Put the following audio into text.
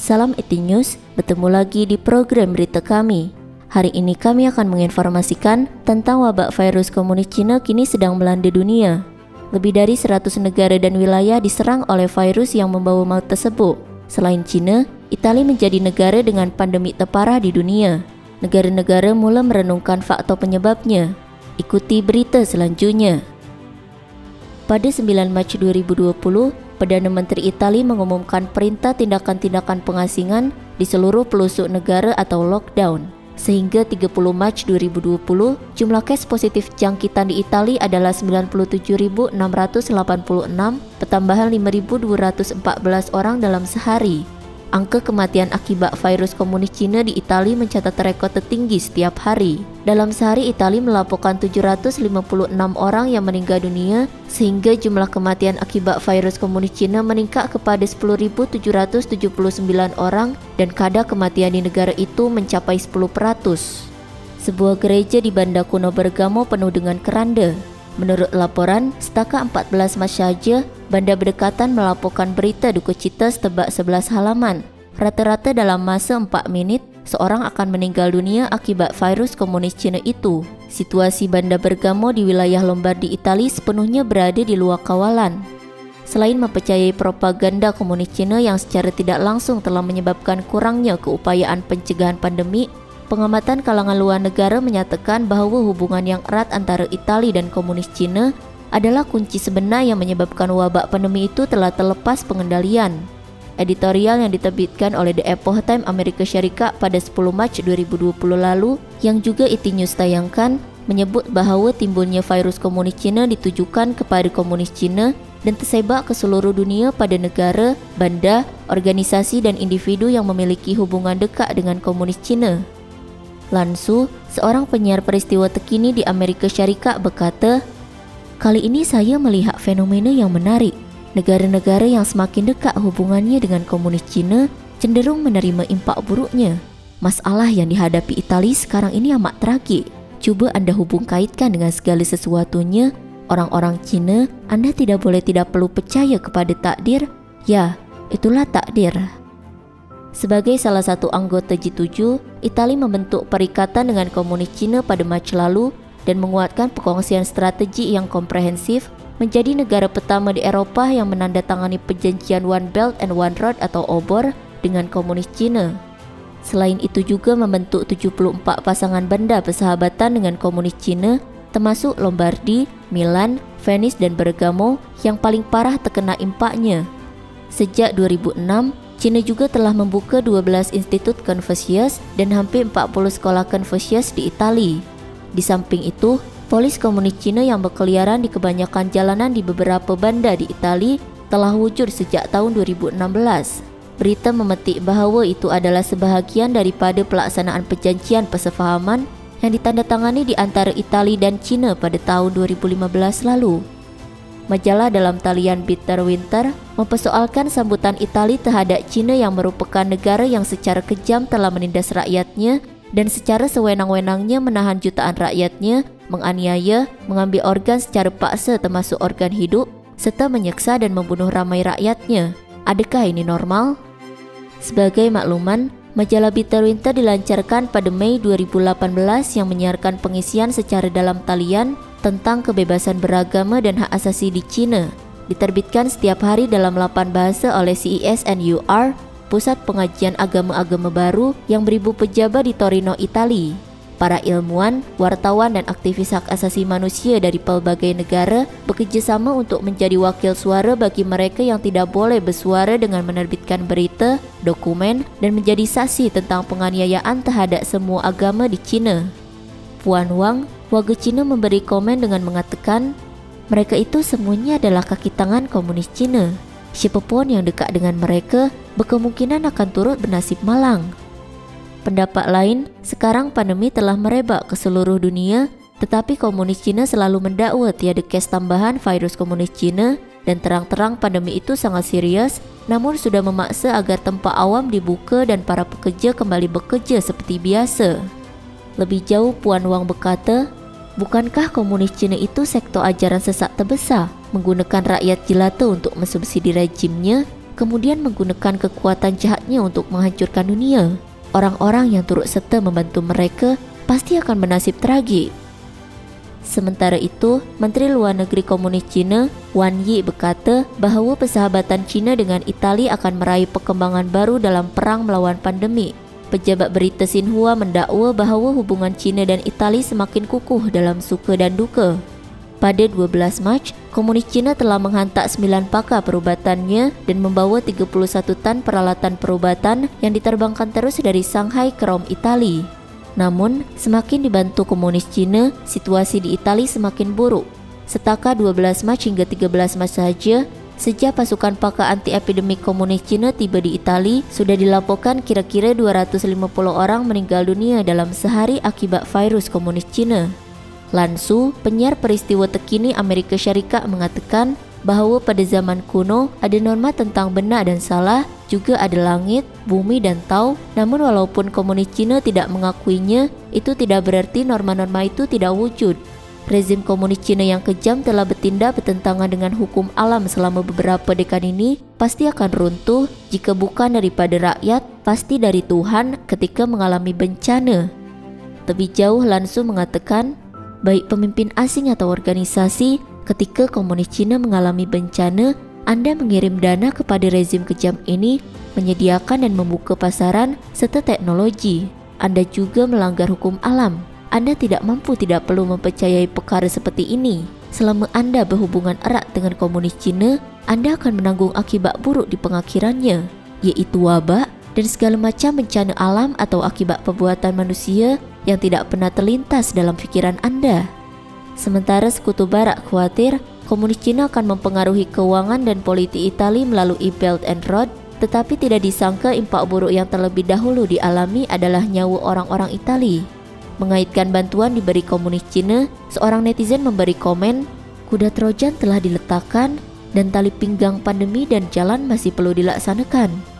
Salam ET News, bertemu lagi di program berita kami. Hari ini kami akan menginformasikan tentang wabak virus komunis Cina kini sedang melanda dunia. Lebih dari 100 negara dan wilayah diserang oleh virus yang membawa maut tersebut. Selain Cina, Italia menjadi negara dengan pandemi terparah di dunia. Negara-negara mula merenungkan faktor penyebabnya. Ikuti berita selanjutnya. Pada 9 Mac 2020, Perdana Menteri Italia mengumumkan perintah tindakan-tindakan pengasingan di seluruh pelosok negara atau lockdown. Sehingga 30 Mac 2020, jumlah kes positif jangkitan di Italia adalah 97.686, pertambahan 5.214 orang dalam sehari. Angka kematian akibat virus komunis Cina di Italia mencatat rekor tertinggi setiap hari. Dalam sehari, Italia melaporkan 756 orang yang meninggal dunia, sehingga jumlah kematian akibat virus komunis Cina meningkat kepada 10.779 orang dan kadar kematian di negara itu mencapai 10%. Sebuah gereja di Bandar Kuno Bergamo penuh dengan keranda. Menurut laporan, setakat 14 Mac saja, bandar berdekatan melaporkan berita duka cita setebak 11 halaman. Rata-rata dalam masa 4 minit, seorang akan meninggal dunia akibat virus komunis Cina itu. Situasi Bandar Bergamo di wilayah Lombardi, Italia sepenuhnya berada di luar kawalan. Selain mempercayai propaganda komunis Cina yang secara tidak langsung telah menyebabkan kurangnya keupayaan pencegahan pandemik, pengamatan kalangan luar negara menyatakan bahawa hubungan yang erat antara Italia dan komunis Cina adalah kunci sebenar yang menyebabkan wabak pandemi itu telah terlepas pengendalian. Editorial yang diterbitkan oleh The Epoch Times Amerika Syarikat pada 10 Mac 2020 lalu, yang juga ET News tayangkan, menyebut bahawa timbulnya virus komunis Cina ditujukan kepada komunis Cina dan tersebar ke seluruh dunia pada negara, bandar, organisasi dan individu yang memiliki hubungan dekat dengan komunis Cina. Lansu, seorang penyiar peristiwa terkini di Amerika Syarikat berkata, "Kali ini saya melihat fenomena yang menarik. Negara-negara yang semakin dekat hubungannya dengan komunis Cina cenderung menerima impak buruknya. Masalah yang dihadapi Italia sekarang ini amat tragik. Cuba anda hubung kaitkan dengan segala sesuatunya. Orang-orang Cina, anda tidak perlu percaya kepada takdir. Ya, itulah takdir." Sebagai salah satu anggota G7, Italia membentuk perikatan dengan komunis Cina pada Mac lalu dan menguatkan perkongsian strategi yang komprehensif, menjadi negara pertama di Eropah yang menandatangani perjanjian One Belt and One Road atau OBOR dengan komunis Cina. Selain itu juga membentuk 74 pasangan bandar persahabatan dengan komunis Cina, termasuk Lombardi, Milan, Venice dan Bergamo yang paling parah terkena impaknya. Sejak 2006, Cina juga telah membuka 12 institut Confucius dan hampir 40 sekolah Confucius di Italia. Di samping itu, polis komunis Cina yang berkeliaran di kebanyakan jalanan di beberapa bandar di Italia telah wujud sejak tahun 2016. Berita memetik bahawa itu adalah sebahagian daripada pelaksanaan perjanjian persefahaman yang ditandatangani di antara Italia dan Cina pada tahun 2015 lalu. Majalah dalam talian Bitter Winter mempersoalkan sambutan Italia terhadap Cina yang merupakan negara yang secara kejam telah menindas rakyatnya dan secara sewenang-wenangnya menahan jutaan rakyatnya, menganiaya, mengambil organ secara paksa termasuk organ hidup, serta menyeksa dan membunuh ramai rakyatnya. Adakah ini normal? Sebagai makluman, majalah Bitter Winter dilancarkan pada Mei 2018 yang menyiarkan pengisian secara dalam talian tentang kebebasan beragama dan hak asasi di Cina. Diterbitkan setiap hari dalam 8 bahasa oleh CESNUR, Pusat Pengajian Agama-Agama Baru yang beribu pejabat di Torino, Italia. Para ilmuwan, wartawan dan aktivis hak asasi manusia dari pelbagai negara bekerjasama untuk menjadi wakil suara bagi mereka yang tidak boleh bersuara dengan menerbitkan berita, dokumen dan menjadi saksi tentang penganiayaan terhadap semua agama di Cina. Puan Wang, warga Cina memberi komen dengan mengatakan, mereka itu semuanya adalah kaki tangan komunis Cina. Siapapun yang dekat dengan mereka berkemungkinan akan turut bernasib malang. Pendapat lain, sekarang pandemi telah merebak ke seluruh dunia, tetapi komunis Cina selalu mendakwa tiada kes tambahan virus komunis Cina dan terang-terang pandemi itu sangat serius, namun sudah memaksa agar tempat awam dibuka dan para pekerja kembali bekerja seperti biasa. Lebih jauh, Puan Wang berkata, bukankah komunis Cina itu sektor ajaran sesat terbesar, menggunakan rakyat jelata untuk mensubsidi rejimnya? kemudian menggunakan kekuatan jahatnya untuk menghancurkan dunia. Orang-orang yang turut serta membantu mereka pasti akan bernasib tragik. Sementara itu, Menteri Luar Negeri Komunis Cina, Wang Yi berkata bahawa persahabatan Cina dengan Itali akan meraih perkembangan baru dalam perang melawan pandemik. Pejabat berita Xinhua mendakwa bahawa hubungan Cina dan Itali semakin kukuh dalam suka dan duka. Pada 12 Mac, Komunis Cina telah menghantar 9 pakar perubatannya dan membawa 31 tan peralatan perubatan yang diterbangkan terus dari Shanghai ke Rom, Itali. Namun, semakin dibantu Komunis Cina, situasi di Itali semakin buruk. Setakat 12 Mac hingga 13 Mac sahaja, sejak pasukan pakar anti-epidemik Komunis Cina tiba di Itali, sudah dilaporkan kira-kira 250 orang meninggal dunia dalam sehari akibat virus Komunis Cina. Lan Su, penyiar peristiwa terkini Amerika Syarikat mengatakan bahawa pada zaman kuno ada norma tentang benar dan salah, juga ada langit, bumi dan tau. Namun walaupun Komunis Cina tidak mengakuinya, itu tidak berarti norma-norma itu tidak wujud. Rezim Komunis Cina yang kejam telah bertindak bertentangan dengan hukum alam selama beberapa dekade ini pasti akan runtuh jika bukan daripada rakyat, pasti dari Tuhan ketika mengalami bencana. Lebih jauh, Lan Su mengatakan, baik pemimpin asing atau organisasi, ketika Komunis Cina mengalami bencana, Anda mengirim dana kepada rezim kejam ini, menyediakan dan membuka pasaran serta teknologi. Anda juga melanggar hukum alam. Anda tidak mampu, tidak perlu mempercayai perkara seperti ini. Selama Anda berhubungan erat dengan Komunis Cina, Anda akan menanggung akibat buruk di pengakhirannya, iaitu wabak dan segala macam bencana alam atau akibat perbuatan manusia yang tidak pernah terlintas dalam fikiran Anda. Sementara Sekutu Barat khawatir Komunis Cina akan mempengaruhi keuangan dan politik Itali melalui Belt and Road, tetapi tidak disangka impak buruk yang terlebih dahulu dialami adalah nyawa orang-orang Itali. Mengaitkan bantuan diberi Komunis Cina, seorang netizen memberi komen, kuda Trojan telah diletakkan dan tali pinggang pandemi dan jalan masih perlu dilaksanakan.